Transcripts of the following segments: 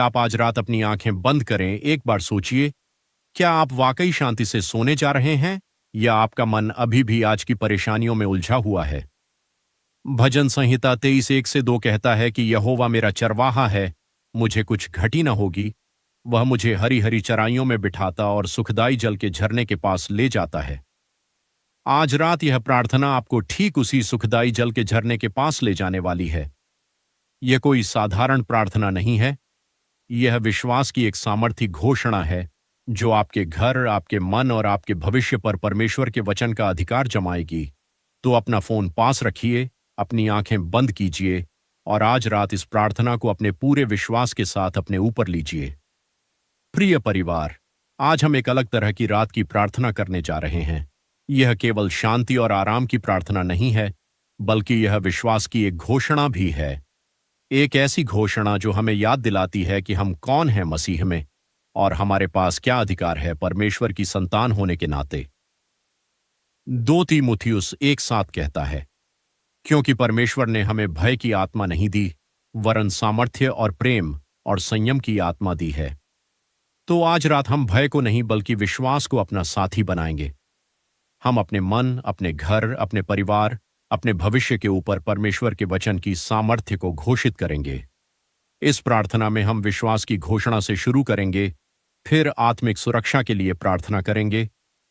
आप आज रात अपनी आंखें बंद करें, एक बार सोचिए, क्या आप वाकई शांति से सोने जा रहे हैं या आपका मन अभी भी आज की परेशानियों में उलझा हुआ है? भजन संहिता 23:1 से 2 कहता है कि यहोवा मेरा चरवाहा है, मुझे कुछ घटी न होगी। वह मुझे हरी हरी चराइयों में बिठाता और सुखदाई जल के झरने के पास ले जाता है। आज रात यह प्रार्थना आपको ठीक उसी सुखदाई जल के झरने के पास ले जाने वाली है। यह कोई साधारण प्रार्थना नहीं है। यह विश्वास की एक सामर्थी घोषणा है जो आपके घर, आपके मन और आपके भविष्य पर परमेश्वर के वचन का अधिकार जमाएगी। तो अपना फोन पास रखिए, अपनी आंखें बंद कीजिए और आज रात इस प्रार्थना को अपने पूरे विश्वास के साथ अपने ऊपर लीजिए। प्रिय परिवार, आज हम एक अलग तरह की रात की प्रार्थना करने जा रहे हैं। यह केवल शांति और आराम की प्रार्थना नहीं है, बल्कि यह विश्वास की एक घोषणा भी है। एक ऐसी घोषणा जो हमें याद दिलाती है कि हम कौन हैं मसीह में और हमारे पास क्या अधिकार है परमेश्वर की संतान होने के नाते। 2 तीमुथियुस 1:7 कहता है, क्योंकि परमेश्वर ने हमें भय की आत्मा नहीं दी, वरन सामर्थ्य और प्रेम और संयम की आत्मा दी है। तो आज रात हम भय को नहीं बल्कि विश्वास को अपना साथी बनाएंगे। हम अपने मन, अपने घर, अपने परिवार, अपने भविष्य के ऊपर परमेश्वर के वचन की सामर्थ्य को घोषित करेंगे। इस प्रार्थना में हम विश्वास की घोषणा से शुरू करेंगे, फिर आत्मिक सुरक्षा के लिए प्रार्थना करेंगे,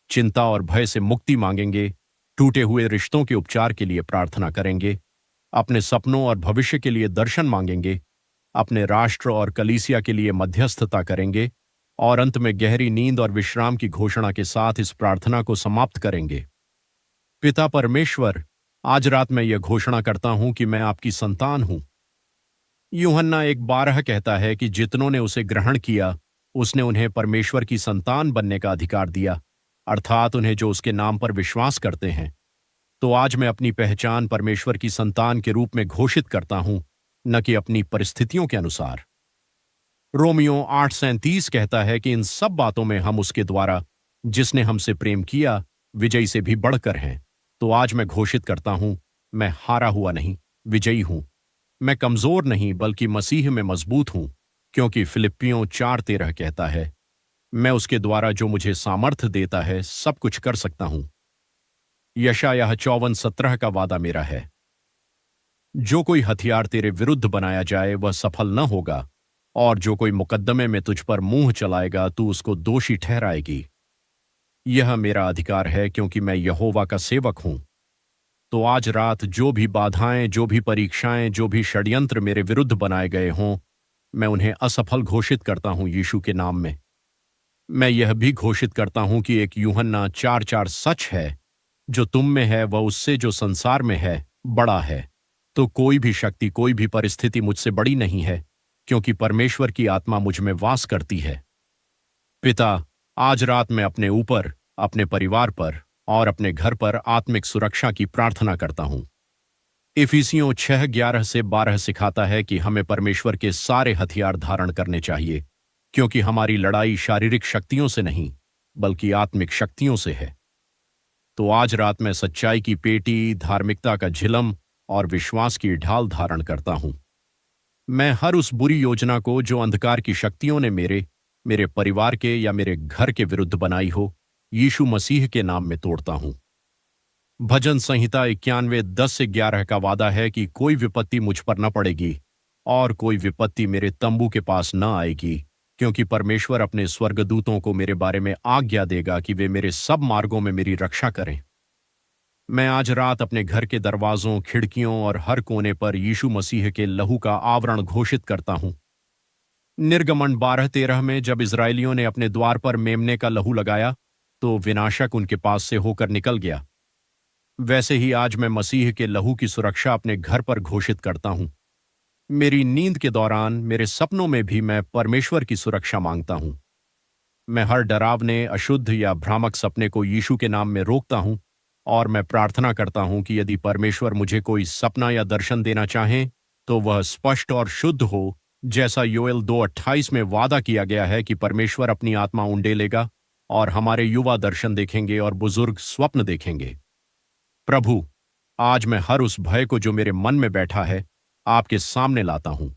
चिंता और भय से मुक्ति मांगेंगे, टूटे हुए रिश्तों के उपचार के लिए प्रार्थना करेंगे, अपने सपनों और भविष्य के लिए दर्शन मांगेंगे, अपने राष्ट्र और कलीसिया के लिए मध्यस्थता करेंगे और अंत में गहरी नींद और विश्राम की घोषणा के साथ इस प्रार्थना को समाप्त करेंगे। पिता परमेश्वर, आज रात मैं यह घोषणा करता हूं कि मैं आपकी संतान हूं। यूहन्ना 1:12 कहता है कि जितनों ने उसे ग्रहण किया, उसने उन्हें परमेश्वर की संतान बनने का अधिकार दिया, अर्थात उन्हें जो उसके नाम पर विश्वास करते हैं। तो आज मैं अपनी पहचान परमेश्वर की संतान के रूप में घोषित करता हूं, न कि अपनी परिस्थितियों के अनुसार। रोमियो 8:37 कहता है कि इन सब बातों में हम उसके द्वारा, जिसने हमसे प्रेम किया, विजयी से भी बढ़कर हैं। तो आज मैं घोषित करता हूं, मैं हारा हुआ नहीं, विजयी हूं। मैं कमजोर नहीं बल्कि मसीह में मजबूत हूं, क्योंकि फिलिप्पियों 4:13 कहता है, मैं उसके द्वारा जो मुझे सामर्थ्य देता है सब कुछ कर सकता हूं। यशायाह 54:17 का वादा मेरा है, जो कोई हथियार तेरे विरुद्ध बनाया जाए वह सफल न होगा, और जो कोई मुकद्दमे में तुझ पर मुंह चलाएगा तू उसको दोषी ठहराएगी। यह मेरा अधिकार है क्योंकि मैं यहोवा का सेवक हूं। तो आज रात जो भी बाधाएं, जो भी परीक्षाएं, जो भी षड्यंत्र मेरे विरुद्ध बनाए गए हों, मैं उन्हें असफल घोषित करता हूं यीशु के नाम में। मैं यह भी घोषित करता हूं कि एक यूहन्ना 4:4 सच है, जो तुम में है वह उससे जो संसार में है बड़ा है। तो कोई भी शक्ति, कोई भी परिस्थिति मुझसे बड़ी नहीं है, क्योंकि परमेश्वर की आत्मा मुझ में वास करती है। पिता, आज रात मैं अपने ऊपर, अपने परिवार पर और अपने घर पर आत्मिक सुरक्षा की प्रार्थना करता हूं। इफिसियों 6:11-12 सिखाता है कि हमें परमेश्वर के सारे हथियार धारण करने चाहिए, क्योंकि हमारी लड़ाई शारीरिक शक्तियों से नहीं, बल्कि आत्मिक शक्तियों से है। तो आज रात मैं सच्चाई की पेटी, धार्मिकता का झिलम और विश्वास की ढाल धारण करता हूं। मैं हर उस बुरी योजना को जो अंधकार की शक्तियों ने मेरे परिवार के या मेरे घर के विरुद्ध बनाई हो, यीशु मसीह के नाम में तोड़ता हूं। भजन संहिता 91:10-11 का वादा है कि कोई विपत्ति मुझ पर न पड़ेगी और कोई विपत्ति मेरे तंबू के पास न आएगी, क्योंकि परमेश्वर अपने स्वर्गदूतों को मेरे बारे में आज्ञा देगा कि वे मेरे सब मार्गों में मेरी रक्षा करें। मैं आज रात अपने घर के दरवाजों, खिड़कियों और हर कोने पर यीशु मसीह के लहू का आवरण घोषित करता हूं। निर्गमन 12:13 में जब इस्राएलियों ने अपने द्वार पर मेमने का लहू लगाया, तो विनाशक उनके पास से होकर निकल गया। वैसे ही आज मैं मसीह के लहू की सुरक्षा अपने घर पर घोषित करता हूं। मेरी नींद के दौरान, मेरे सपनों में भी मैं परमेश्वर की सुरक्षा मांगता हूं। मैं हर डरावने, अशुद्ध या भ्रामक सपने को यीशु के नाम में रोकता हूं और मैं प्रार्थना करता हूं कि यदि परमेश्वर मुझे कोई सपना या दर्शन देना चाहें, तो वह स्पष्ट और शुद्ध हो, जैसा योएल 2:28 में वादा किया गया है कि परमेश्वर अपनी आत्मा उंडेलेगा और हमारे युवा दर्शन देखेंगे और बुजुर्ग स्वप्न देखेंगे। प्रभु, आज मैं हर उस भय को जो मेरे मन में बैठा है, आपके सामने लाता हूं।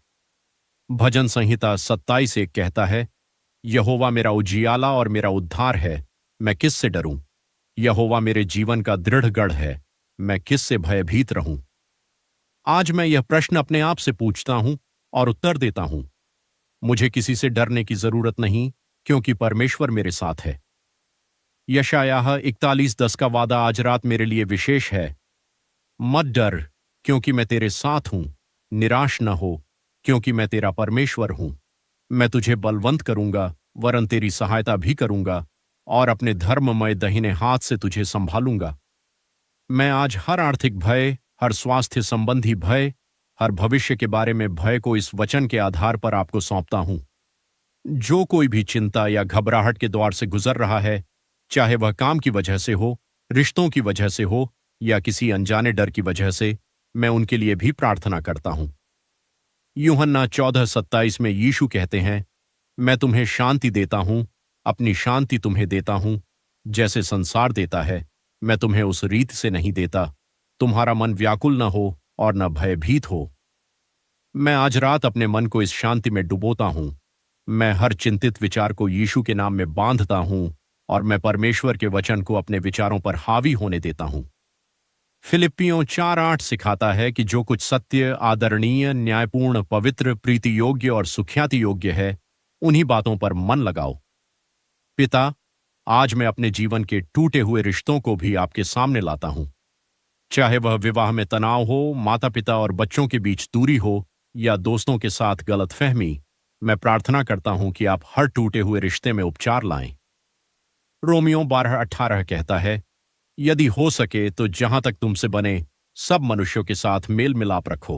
भजन संहिता 27:1 कहता है, यहोवा मेरा उजियाला और मेरा उद्धार है, मैं किससे डरूं? यहोवा मेरे जीवन का दृढ़ गढ़ है, मैं किससे भयभीत रहूं? आज मैं यह प्रश्न अपने आप से पूछता हूं और उत्तर देता हूं। मुझे किसी से डरने की जरूरत नहीं, क्योंकि परमेश्वर मेरे साथ है। यशायाह 41:10 का वादा आज रात मेरे लिए विशेष है। मत डर, क्योंकि मैं तेरे साथ हूं। निराश न हो, क्योंकि मैं तेरा परमेश्वर हूं। मैं तुझे बलवंत करूंगा, वरन तेरी सहायता भी करूंगा, और अपने धर्ममय दाहिने हाथ से तुझे संभालूंगा। मैं आज हर आर्थिक भय, हर स्वास्थ्य संबंधी भय, हर भविष्य के बारे में भय को इस वचन के आधार पर आपको सौंपता हूं। जो कोई भी चिंता या घबराहट के द्वार से गुजर रहा है, चाहे वह काम की वजह से हो, रिश्तों की वजह से हो, या किसी अनजाने डर की वजह से, मैं उनके लिए भी प्रार्थना करता हूं। यूहन्ना 14:27 में यीशु कहते हैं, मैं तुम्हें शांति देता हूं, अपनी शांति तुम्हें देता हूं। जैसे संसार देता है, मैं तुम्हें उस रीत से नहीं देता। तुम्हारा मन व्याकुल न हो और न भयभीत हो। मैं आज रात अपने मन को इस शांति में डुबोता हूं। मैं हर चिंतित विचार को यीशु के नाम में बांधता हूं, और मैं परमेश्वर के वचन को अपने विचारों पर हावी होने देता हूं। फिलिप्पियों 4:8 सिखाता है कि जो कुछ सत्य, आदरणीय, न्यायपूर्ण, पवित्र, प्रीति योग्य और सुख्याति योग्य है, उन्हीं बातों पर मन लगाओ। पिता, आज मैं अपने जीवन के टूटे हुए रिश्तों को भी आपके सामने लाता हूं। चाहे वह विवाह में तनाव हो, माता पिता और बच्चों के बीच दूरी हो, या दोस्तों के साथ गलतफहमी, मैं प्रार्थना करता हूं कि आप हर टूटे हुए रिश्ते में उपचार लाएं। रोमियो 12:18 कहता है, यदि हो सके तो जहां तक तुमसे बने सब मनुष्यों के साथ मेल मिलाप रखो।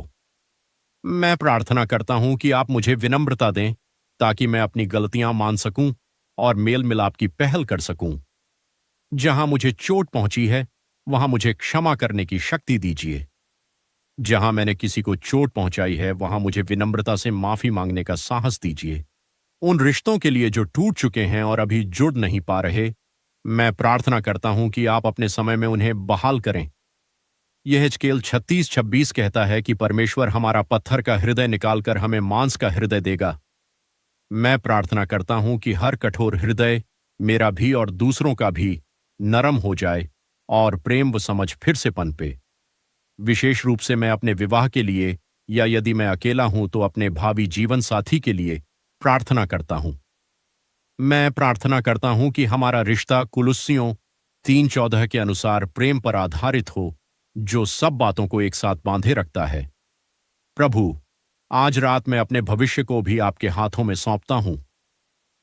मैं प्रार्थना करता हूं कि आप मुझे विनम्रता दें, ताकि मैं अपनी गलतियां मान सकूं और मेल मिलाप की पहल कर सकूं। जहां मुझे चोट पहुंची है, वहां मुझे क्षमा करने की शक्ति दीजिए। जहां मैंने किसी को चोट पहुंचाई है, वहां मुझे विनम्रता से माफी मांगने का साहस दीजिए। उन रिश्तों के लिए जो टूट चुके हैं और अभी जुड़ नहीं पा रहे, मैं प्रार्थना करता हूं कि आप अपने समय में उन्हें बहाल करें। यह हिजकेल 36:26 कहता है कि परमेश्वर हमारा पत्थर का हृदय निकालकर हमें मांस का हृदय देगा। मैं प्रार्थना करता हूं कि हर कठोर हृदय, मेरा भी और दूसरों का भी, नरम हो जाए और प्रेम व समझ फिर से पनपे। विशेष रूप से मैं अपने विवाह के लिए, या यदि मैं अकेला हूं तो अपने भावी जीवन साथी के लिए प्रार्थना करता हूं। मैं प्रार्थना करता हूं कि हमारा रिश्ता कुलुस्सियों 3:14 के अनुसार प्रेम पर आधारित हो, जो सब बातों को एक साथ बांधे रखता है। प्रभु, आज रात मैं अपने भविष्य को भी आपके हाथों में सौंपता हूं।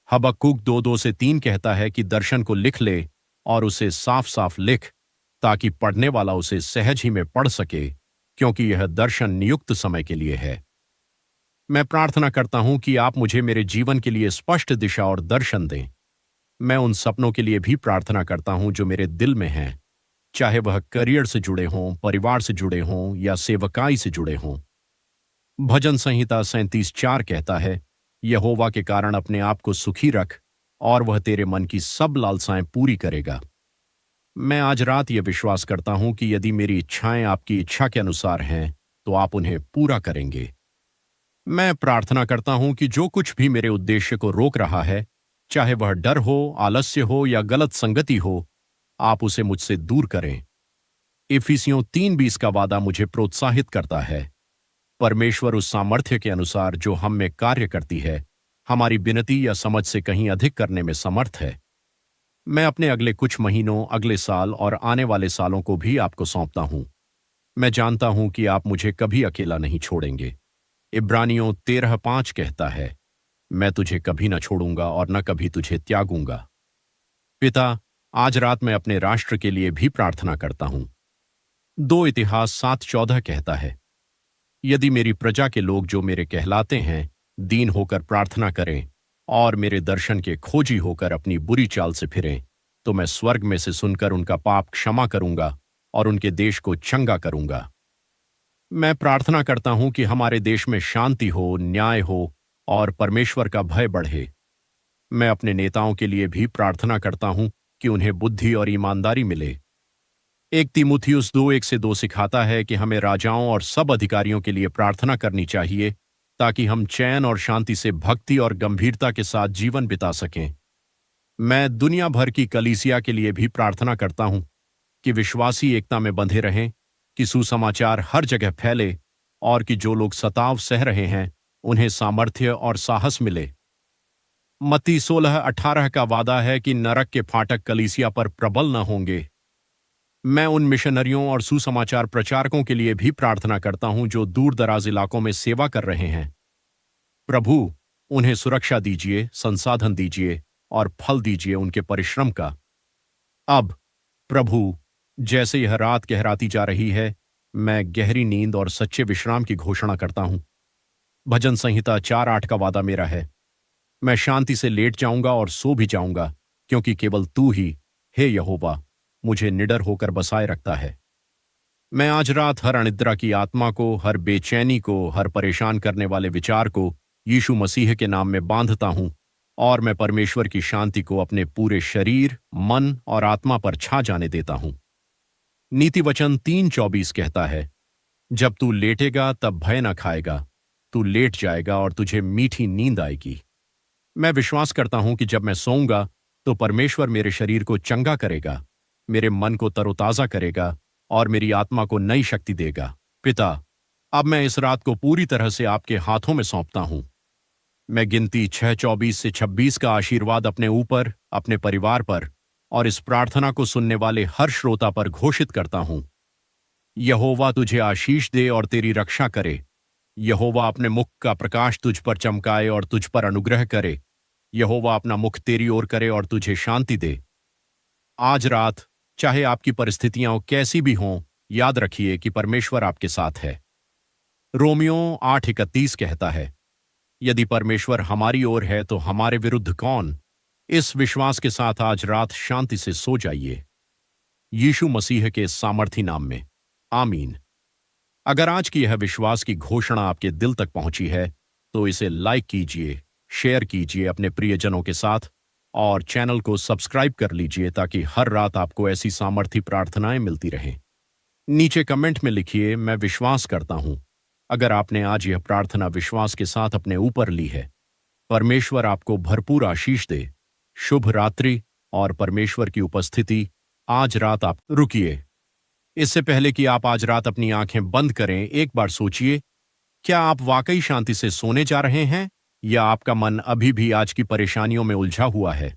हबक्कुक 2:2-3 कहता है कि दर्शन को लिख ले और उसे साफ साफ लिख, ताकि पढ़ने वाला उसे सहज ही में पढ़ सके, क्योंकि यह दर्शन नियुक्त समय के लिए है। मैं प्रार्थना करता हूं कि आप मुझे मेरे जीवन के लिए स्पष्ट दिशा और दर्शन दें। मैं उन सपनों के लिए भी प्रार्थना करता हूं जो मेरे दिल में हैं, चाहे वह करियर से जुड़े हों, परिवार से जुड़े हों, या सेवकाई से जुड़े हों। भजन संहिता 37:4 कहता है, यहोवा के कारण अपने आप को सुखी रख, और वह तेरे मन की सब लालसाएं पूरी करेगा। मैं आज रात यह विश्वास करता हूं कि यदि मेरी इच्छाएं आपकी इच्छा के अनुसार हैं, तो आप उन्हें पूरा करेंगे। मैं प्रार्थना करता हूं कि जो कुछ भी मेरे उद्देश्य को रोक रहा है, चाहे वह डर हो, आलस्य हो या गलत संगति हो, आप उसे मुझसे दूर करें। इफिसियों 3:20 का वादा मुझे प्रोत्साहित करता है। परमेश्वर उस सामर्थ्य के अनुसार जो हम में कार्य करती है, हमारी विनती या समझ से कहीं अधिक करने में समर्थ है। मैं अपने अगले कुछ महीनों, अगले साल और आने वाले सालों को भी आपको सौंपता हूं। मैं जानता हूं कि आप मुझे कभी अकेला नहीं छोड़ेंगे। इब्रानियों 13:5 कहता है, मैं तुझे कभी न छोड़ूंगा और न कभी तुझे त्यागूंगा। पिता, आज रात मैं अपने राष्ट्र के लिए भी प्रार्थना करता हूं। 2 इतिहास 7:14 कहता है, यदि मेरी प्रजा के लोग जो मेरे कहलाते हैं, दीन होकर प्रार्थना करें और मेरे दर्शन के खोजी होकर अपनी बुरी चाल से फिरें, तो मैं स्वर्ग में से सुनकर उनका पाप क्षमा करूंगा और उनके देश को चंगा करूंगा। मैं प्रार्थना करता हूं कि हमारे देश में शांति हो, न्याय हो और परमेश्वर का भय बढ़े। मैं अपने नेताओं के लिए भी प्रार्थना करता हूं कि उन्हें बुद्धि और ईमानदारी मिले। 1 तीमुथियुस 2:1-2 सिखाता है कि हमें राजाओं और सब अधिकारियों के लिए प्रार्थना करनी चाहिए, ताकि हम चैन और शांति से भक्ति और गंभीरता के साथ जीवन बिता सकें। मैं दुनिया भर की कलीसिया के लिए भी प्रार्थना करता हूं कि विश्वासी एकता में बंधे रहें, कि सुसमाचार हर जगह फैले और कि जो लोग सताव सह रहे हैं उन्हें सामर्थ्य और साहस मिले। मत्ती 16:18 का वादा है कि नरक के फाटक कलीसिया पर प्रबल न होंगे। मैं उन मिशनरियों और सुसमाचार प्रचारकों के लिए भी प्रार्थना करता हूं जो दूर दराज इलाकों में सेवा कर रहे हैं। प्रभु, उन्हें सुरक्षा दीजिए, संसाधन दीजिए और फल दीजिए उनके परिश्रम का। अब प्रभु, जैसे यह रात गहराती जा रही है, मैं गहरी नींद और सच्चे विश्राम की घोषणा करता हूं। भजन संहिता 4:8 का वादा मेरा है। मैं शांति से लेट जाऊंगा और सो भी जाऊंगा, क्योंकि केवल तू ही, हे यहोवा, मुझे निडर होकर बसाए रखता है। मैं आज रात हर अनिद्रा की आत्मा को, हर बेचैनी को, हर परेशान करने वाले विचार को यीशु मसीह के नाम में बांधता हूं और मैं परमेश्वर की शांति को अपने पूरे शरीर, मन और आत्मा पर छा जाने देता हूं। नीति वचन 3:24 कहता है, जब तू लेटेगा तब भय न खाएगा, तू लेट जाएगा और तुझे मीठी नींद आएगी। मैं विश्वास करता हूं कि जब मैं सोऊंगा तो परमेश्वर मेरे शरीर को चंगा करेगा, मेरे मन को तरोताजा करेगा और मेरी आत्मा को नई शक्ति देगा। पिता, अब मैं इस रात को पूरी तरह से आपके हाथों में सौंपता हूं। मैं गिनती 6:24 से 26 का आशीर्वाद अपने ऊपर, अपने परिवार पर और इस प्रार्थना को सुनने वाले हर श्रोता पर घोषित करता हूं। यहोवा तुझे आशीष दे और तेरी रक्षा करे। यहोवा अपने मुख का प्रकाश तुझ पर चमकाए और तुझ पर अनुग्रह करे। यहोवा अपना मुख तेरी ओर करे और तुझे शांति दे। आज रात, चाहे आपकी परिस्थितियां कैसी भी हों, याद रखिए कि परमेश्वर आपके साथ है। रोमियो 8:31 कहता है, यदि परमेश्वर हमारी ओर है तो हमारे विरुद्ध कौन। इस विश्वास के साथ आज रात शांति से सो जाइए, यीशु मसीह के सामर्थी नाम में। आमीन। अगर आज की यह विश्वास की घोषणा आपके दिल तक पहुंची है तो इसे लाइक कीजिए, शेयर कीजिए अपने प्रियजनों के साथ और चैनल को सब्सक्राइब कर लीजिए ताकि हर रात आपको ऐसी सामर्थी प्रार्थनाएं मिलती रहें। नीचे कमेंट में लिखिए, मैं विश्वास करता हूं। अगर आपने आज यह प्रार्थना विश्वास के साथ अपने ऊपर ली है। परमेश्वर आपको भरपूर आशीष दे। शुभ रात्रि और परमेश्वर की उपस्थिति आज रात आप रुकिए। इससे पहले कि आप आज रात अपनी आंखें बंद करें, एक बार सोचिए, क्या आप वाकई शांति से सोने जा रहे हैं या आपका मन अभी भी आज की परेशानियों में उलझा हुआ है।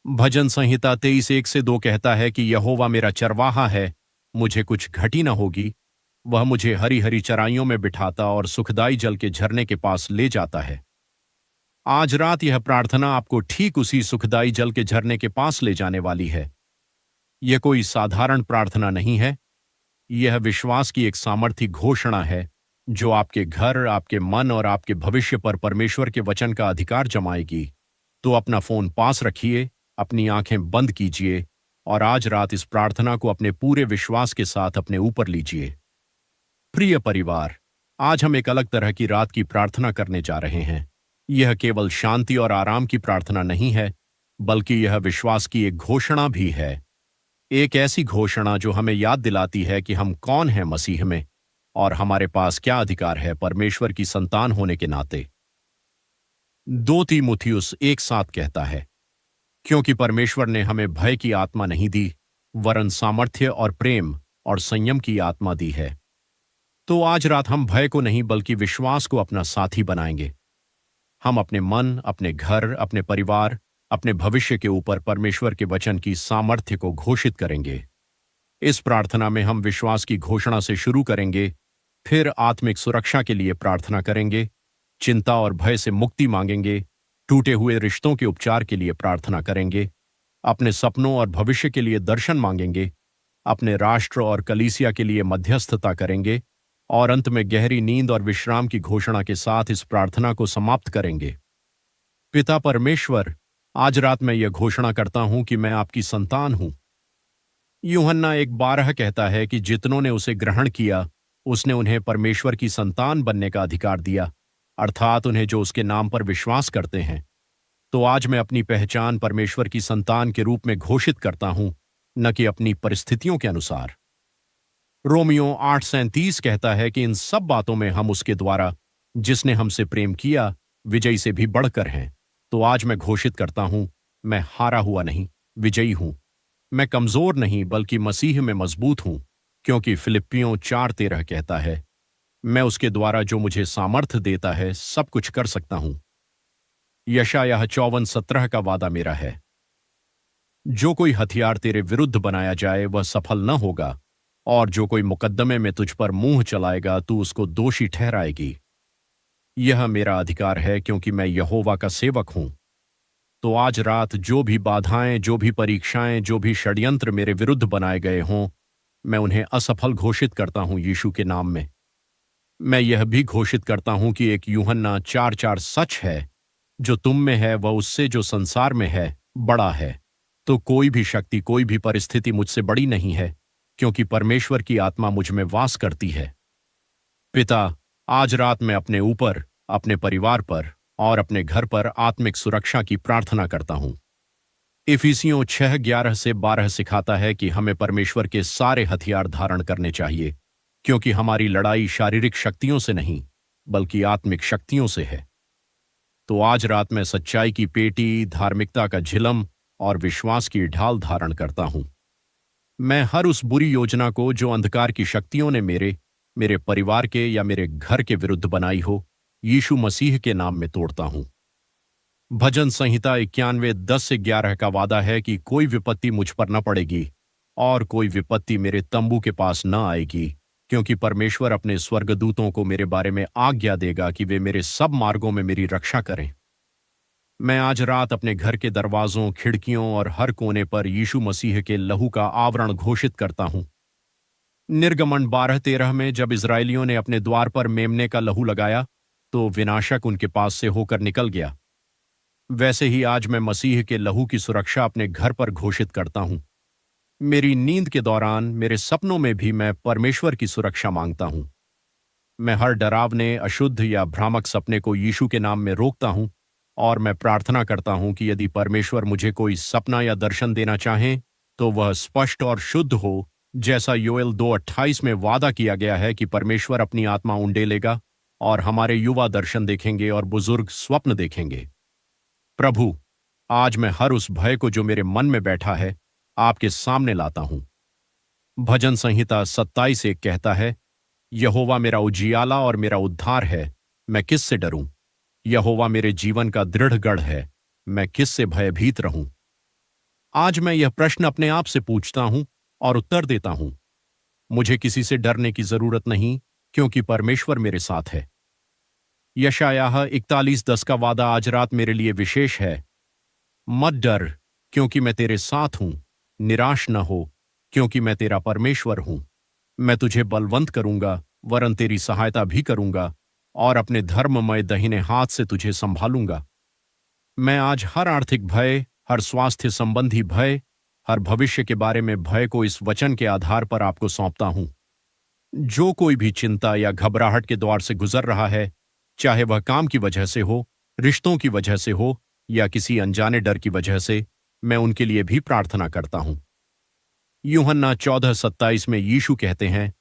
भजन संहिता 23:1-2 कहता है कि यहोवा मेरा चरवाहा है, मुझे कुछ घटी न होगी। वह मुझे हरी हरी चराइयों में बिठाता और सुखदाई जल के झरने के पास ले जाता है। आज रात यह प्रार्थना आपको ठीक उसी सुखदाई जल के झरने के पास ले जाने वाली है। यह कोई साधारण प्रार्थना नहीं है, यह विश्वास की एक सामर्थी घोषणा है जो आपके घर, आपके मन और आपके भविष्य पर परमेश्वर के वचन का अधिकार जमाएगी। तो अपना फोन पास रखिए, अपनी आंखें बंद कीजिए और आज रात इस प्रार्थना को अपने पूरे विश्वास के साथ अपने ऊपर लीजिए। प्रिय परिवार, आज हम एक अलग तरह की रात की प्रार्थना करने जा रहे हैं। यह केवल शांति और आराम की प्रार्थना नहीं है, बल्कि यह विश्वास की एक घोषणा भी है। एक ऐसी घोषणा जो हमें याद दिलाती है कि हम कौन हैं मसीह में और हमारे पास क्या अधिकार है परमेश्वर की संतान होने के नाते। 2 तीमुथियुस 1:7 कहता है, क्योंकि परमेश्वर ने हमें भय की आत्मा नहीं दी, वरन सामर्थ्य और प्रेम और संयम की आत्मा दी है। तो आज रात हम भय को नहीं बल्कि विश्वास को अपना साथी बनाएंगे। हम अपने मन, अपने घर, अपने परिवार, अपने भविष्य के ऊपर परमेश्वर के वचन की सामर्थ्य को घोषित करेंगे। इस प्रार्थना में हम विश्वास की घोषणा से शुरू करेंगे, फिर आत्मिक सुरक्षा के लिए प्रार्थना करेंगे, चिंता और भय से मुक्ति मांगेंगे, टूटे हुए रिश्तों के उपचार के लिए प्रार्थना करेंगे, अपने सपनों और भविष्य के लिए दर्शन मांगेंगे, अपने राष्ट्र और कलीसिया के लिए मध्यस्थता करेंगे और अंत में गहरी नींद और विश्राम की घोषणा के साथ इस प्रार्थना को समाप्त करेंगे। पिता परमेश्वर, आज रात मैं यह घोषणा करता हूं कि मैं आपकी संतान हूं। यूहन्ना 1:12 कहता है कि जितनों ने उसे ग्रहण किया, उसने उन्हें परमेश्वर की संतान बनने का अधिकार दिया, अर्थात उन्हें जो उसके नाम पर विश्वास करते हैं। तो आज मैं अपनी पहचान परमेश्वर की संतान के रूप में घोषित करता हूं, न कि अपनी परिस्थितियों के अनुसार। रोमियो 8:37 कहता है कि इन सब बातों में हम उसके द्वारा जिसने हमसे प्रेम किया विजयी से भी बढ़कर हैं। तो आज मैं घोषित करता हूं, मैं हारा हुआ नहीं, विजयी हूं। मैं कमजोर नहीं बल्कि मसीह में मजबूत हूं, क्योंकि फिलिप्पियों 4:13 कहता है, मैं उसके द्वारा जो मुझे सामर्थ्य देता है सब कुछ कर सकता हूं। यशायाह 54:17 का वादा मेरा है, जो कोई हथियार तेरे विरुद्ध बनाया जाए वह सफल न होगा, और जो कोई मुकद्दमे में तुझ पर मुंह चलाएगा तू उसको दोषी ठहराएगी। यह मेरा अधिकार है क्योंकि मैं यहोवा का सेवक हूं। तो आज रात जो भी बाधाएं, जो भी परीक्षाएं, जो भी षड्यंत्र मेरे विरुद्ध बनाए गए हों, मैं उन्हें असफल घोषित करता हूं यीशु के नाम में। मैं यह भी घोषित करता हूं कि एक यूहन्ना 4:4 सच है, जो तुम में है वह उससे जो संसार में है बड़ा है। तो कोई भी शक्ति, कोई भी परिस्थिति मुझसे बड़ी नहीं है, क्योंकि परमेश्वर की आत्मा मुझ में वास करती है। पिता, आज रात मैं अपने ऊपर, अपने परिवार पर और अपने घर पर आत्मिक सुरक्षा की प्रार्थना करता हूं। इफिसियों 6:11-12 सिखाता है कि हमें परमेश्वर के सारे हथियार धारण करने चाहिए, क्योंकि हमारी लड़ाई शारीरिक शक्तियों से नहीं बल्कि आत्मिक शक्तियों से है। तो आज रात मैं सच्चाई की पेटी, धार्मिकता का झिलम और विश्वास की ढाल धारण करता हूं। मैं हर उस बुरी योजना को जो अंधकार की शक्तियों ने मेरे परिवार के या मेरे घर के विरुद्ध बनाई हो, यीशु मसीह के नाम में तोड़ता हूं। भजन संहिता 91:10-11 का वादा है कि कोई विपत्ति मुझ पर न पड़ेगी और कोई विपत्ति मेरे तंबू के पास न आएगी, क्योंकि परमेश्वर अपने स्वर्गदूतों को मेरे बारे में आज्ञा देगा कि वे मेरे सब मार्गों में मेरी रक्षा करें। मैं आज रात अपने घर के दरवाजों, खिड़कियों और हर कोने पर यीशु मसीह के लहू का आवरण घोषित करता हूं। निर्गमन 12:13 में जब इस्राएलियों ने अपने द्वार पर मेमने का लहू लगाया, तो विनाशक उनके पास से होकर निकल गया। वैसे ही आज मैं मसीह के लहू की सुरक्षा अपने घर पर घोषित करता हूं। मेरी नींद के दौरान, मेरे सपनों में भी मैं परमेश्वर की सुरक्षा मांगता हूं। मैं हर डरावने, अशुद्ध या भ्रामक सपने को यीशु के नाम में रोकता हूं, और मैं प्रार्थना करता हूं कि यदि परमेश्वर मुझे कोई सपना या दर्शन देना चाहे तो वह स्पष्ट और शुद्ध हो, जैसा योएल 2:28 में वादा किया गया है कि परमेश्वर अपनी आत्मा उंडेलेगा और हमारे युवा दर्शन देखेंगे और बुजुर्ग स्वप्न देखेंगे। प्रभु, आज मैं हर उस भय को जो मेरे मन में बैठा है आपके सामने लाता हूं। भजन संहिता 27:1 कहता है, यहोवा मेरा उजियाला और मेरा उद्धार है, मैं किससे डरूं? यहोवा मेरे जीवन का दृढ़ गढ़ है, मैं किससे भयभीत रहूं? आज मैं यह प्रश्न अपने आप से पूछता हूं और उत्तर देता हूं। मुझे किसी से डरने की जरूरत नहीं, क्योंकि परमेश्वर मेरे साथ है। यशायाह 41:10 का वादा आज रात मेरे लिए विशेष है। मत डर, क्योंकि मैं तेरे साथ हूं। निराश न हो, क्योंकि मैं तेरा परमेश्वर हूं। मैं तुझे बलवंत करूंगा, वरन तेरी सहायता भी करूंगा, और अपने धर्ममय दाहिने हाथ से तुझे संभालूंगा। मैं आज हर आर्थिक भय, हर स्वास्थ्य संबंधी भय, हर भविष्य के बारे में भय को इस वचन के आधार पर आपको सौंपता हूं। जो कोई भी चिंता या घबराहट के द्वार से गुजर रहा है, चाहे वह काम की वजह से हो, रिश्तों की वजह से हो या किसी अनजाने डर की वजह से, मैं उनके लिए भी प्रार्थना करता हूं। यूहन्ना 14:27 में यीशु कहते हैं,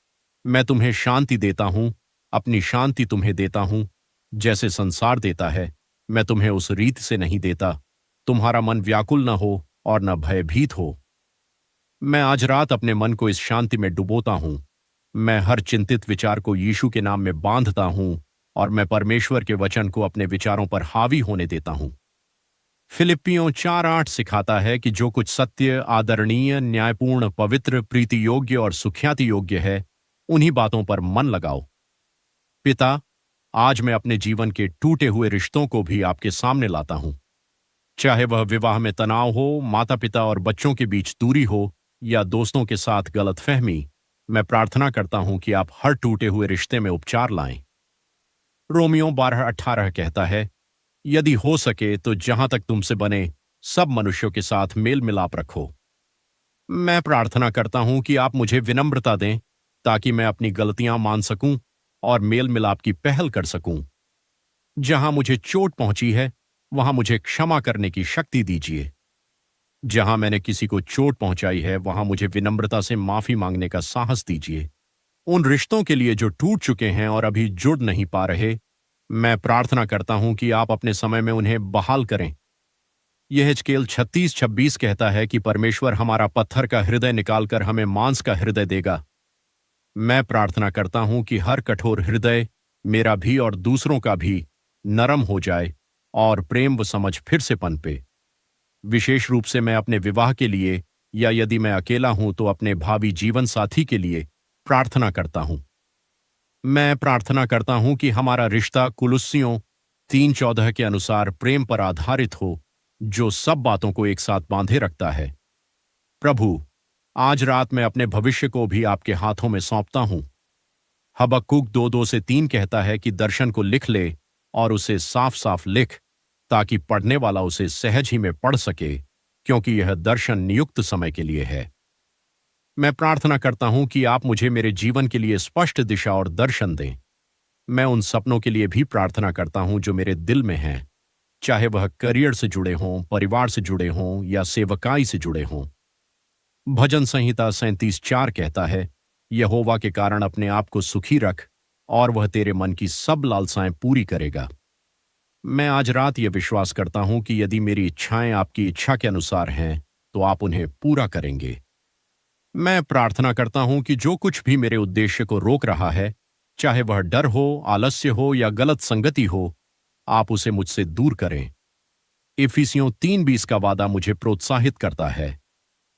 मैं तुम्हें शांति देता हूं, अपनी शांति तुम्हें देता हूं, जैसे संसार देता है, मैं तुम्हें उस रीत से नहीं देता। तुम्हारा मन व्याकुल न हो और न भयभीत हो। मैं आज रात अपने मन को इस शांति में डुबोता हूं। मैं हर चिंतित विचार को यीशु के नाम में बांधता हूं, और मैं परमेश्वर के वचन को अपने विचारों पर हावी होने देता हूं। फिलिप्पियों 4:8 सिखाता है कि जो कुछ सत्य, आदरणीय, न्यायपूर्ण, पवित्र, प्रीति योग्य और सुख्याति योग्य है, उन्हीं बातों पर मन लगाओ। पिता, आज मैं अपने जीवन के टूटे हुए रिश्तों को भी आपके सामने लाता हूं। चाहे वह विवाह में तनाव हो, माता पिता और बच्चों के बीच दूरी हो, या दोस्तों के साथ गलतफहमी, मैं प्रार्थना करता हूं कि आप हर टूटे हुए रिश्ते में उपचार लाएं। रोमियो 12:18 कहता है, यदि हो सके तो जहां तक तुमसे बने सब मनुष्यों के साथ मेल मिलाप रखो। मैं प्रार्थना करता हूं कि आप मुझे विनम्रता दें, ताकि मैं अपनी गलतियां मान सकूं और मेल मिलाप की पहल कर सकूं। जहां मुझे चोट पहुंची है, वहां मुझे क्षमा करने की शक्ति दीजिए। जहां मैंने किसी को चोट पहुंचाई है, वहां मुझे विनम्रता से माफी मांगने का साहस दीजिए। उन रिश्तों के लिए जो टूट चुके हैं और अभी जुड़ नहीं पा रहे, मैं प्रार्थना करता हूं कि आप अपने समय में उन्हें बहाल करें। यह हिजकेल 36:26 कहता है कि परमेश्वर हमारा पत्थर का हृदय निकालकर हमें मांस का हृदय देगा। मैं प्रार्थना करता हूं कि हर कठोर हृदय, मेरा भी और दूसरों का भी, नरम हो जाए और प्रेम व समझ फिर से पनपे। विशेष रूप से मैं अपने विवाह के लिए, या यदि मैं अकेला हूं तो अपने भावी जीवन साथी के लिए प्रार्थना करता हूं। मैं प्रार्थना करता हूं कि हमारा रिश्ता कुलुस्सियों 3:14 के अनुसार प्रेम पर आधारित हो, जो सब बातों को एक साथ बांधे रखता है। प्रभु, आज रात मैं अपने भविष्य को भी आपके हाथों में सौंपता हूं। हबक्कुक 2:2-3 कहता है कि दर्शन को लिख ले और उसे साफ साफ लिख, ताकि पढ़ने वाला उसे सहज ही में पढ़ सके, क्योंकि यह दर्शन नियुक्त समय के लिए है। मैं प्रार्थना करता हूं कि आप मुझे मेरे जीवन के लिए स्पष्ट दिशा और दर्शन दें। मैं उन सपनों के लिए भी प्रार्थना करता हूं जो मेरे दिल में हैं, चाहे वह करियर से जुड़े हों, परिवार से जुड़े हों या सेवकाई से जुड़े हों। भजन संहिता 37:4 कहता है, यहोवा के कारण अपने आप को सुखी रख और वह तेरे मन की सब लालसाएं पूरी करेगा। मैं आज रात यह विश्वास करता हूं कि यदि मेरी इच्छाएं आपकी इच्छा के अनुसार हैं, तो आप उन्हें पूरा करेंगे। मैं प्रार्थना करता हूं कि जो कुछ भी मेरे उद्देश्य को रोक रहा है, चाहे वह डर हो, आलस्य हो या गलत संगति हो, आप उसे मुझसे दूर करें। इफिसियों 3:20 का वादा मुझे प्रोत्साहित करता है।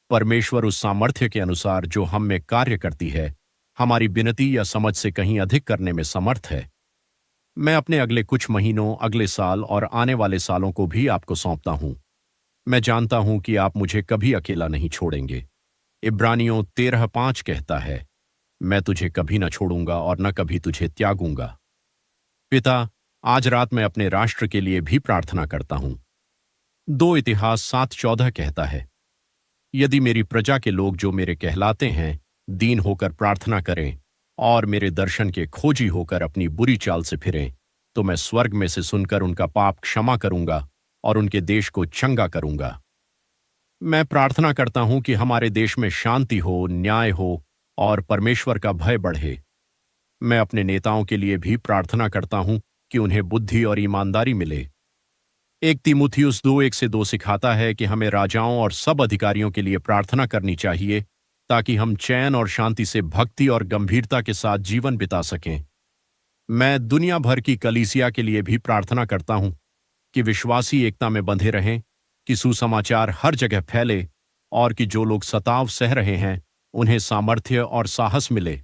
परमेश्वर उस सामर्थ्य के अनुसार जो हम में कार्य करती है, हमारी विनती या समझ से कहीं अधिक करने में समर्थ है। मैं अपने अगले कुछ महीनों, अगले साल और आने वाले सालों को भी आपको सौंपता हूं। मैं जानता हूं कि आप मुझे कभी अकेला नहीं छोड़ेंगे। इब्रानियों 13:5 कहता है, मैं तुझे कभी न छोड़ूंगा और न कभी तुझे त्यागूंगा। पिता, आज रात मैं अपने राष्ट्र के लिए भी प्रार्थना करता हूं। 2 इतिहास 7:14 कहता है, यदि मेरी प्रजा के लोग जो मेरे कहलाते हैं, दीन होकर प्रार्थना करें और मेरे दर्शन के खोजी होकर अपनी बुरी चाल से फिरें, तो मैं स्वर्ग में से सुनकर उनका पाप क्षमा करूंगा और उनके देश को चंगा करूंगा। मैं प्रार्थना करता हूं कि हमारे देश में शांति हो, न्याय हो और परमेश्वर का भय बढ़े। मैं अपने नेताओं के लिए भी प्रार्थना करता हूं कि उन्हें बुद्धि और ईमानदारी मिले। 1 तीमुथियुस 2:1-2 सिखाता है कि हमें राजाओं और सब अधिकारियों के लिए प्रार्थना करनी चाहिए, ताकि हम चैन और शांति से भक्ति और गंभीरता के साथ जीवन बिता सकें। मैं दुनिया भर की कलीसिया के लिए भी प्रार्थना करता हूं कि विश्वासी एकता में बंधे रहें, कि सुसमाचार हर जगह फैले और कि जो लोग सताव सह रहे हैं, उन्हें सामर्थ्य और साहस मिले।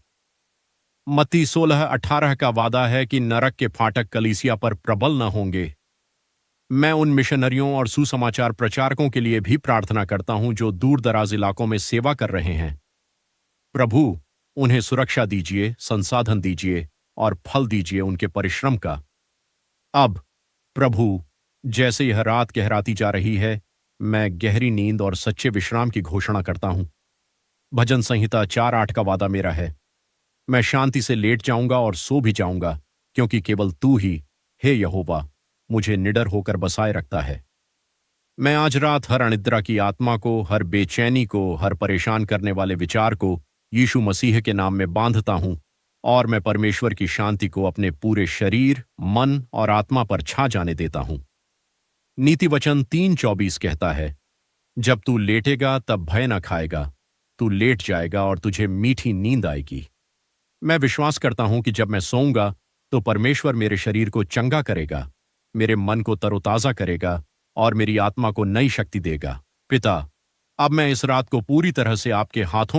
मत्ती 16:18 का वादा है कि नरक के फाटक कलीसिया पर प्रबल न होंगे। मैं उन मिशनरियों और सुसमाचार प्रचारकों के लिए भी प्रार्थना करता हूं जो दूर दराज इलाकों में सेवा कर रहे हैं। प्रभु, उन्हें सुरक्षा दीजिए, संसाधन दीजिए और फल दीजिए उनके परिश्रम का। अब प्रभु, जैसे यह रात गहराती जा रही है, मैं गहरी नींद और सच्चे विश्राम की घोषणा करता हूं। भजन संहिता 4:8 का वादा मेरा है, मैं शांति से लेट जाऊंगा और सो भी जाऊंगा, क्योंकि केवल तू ही, हे यहोवा, मुझे निडर होकर बसाए रखता है। मैं आज रात हर अनिद्रा की आत्मा को, हर बेचैनी को, हर परेशान करने वाले विचार को यीशु मसीह के नाम में बांधता हूं और मैं परमेश्वर की शांति को अपने पूरे शरीर, मन और आत्मा पर छा जाने देता हूं। नीति वचन 3:24 कहता है, जब तू लेटेगा तब भय न खाएगा, तू लेट जाएगा और तुझे मीठी नींद आएगी। मैं विश्वास करता हूं कि जब मैं सोऊंगा तो परमेश्वर मेरे शरीर को चंगा करेगा, मेरे मन को तरोताजा करेगा और मेरी आत्मा को नई शक्ति देगा। पिता, अब मैं इस रात को पूरी तरह से आपके हाथों में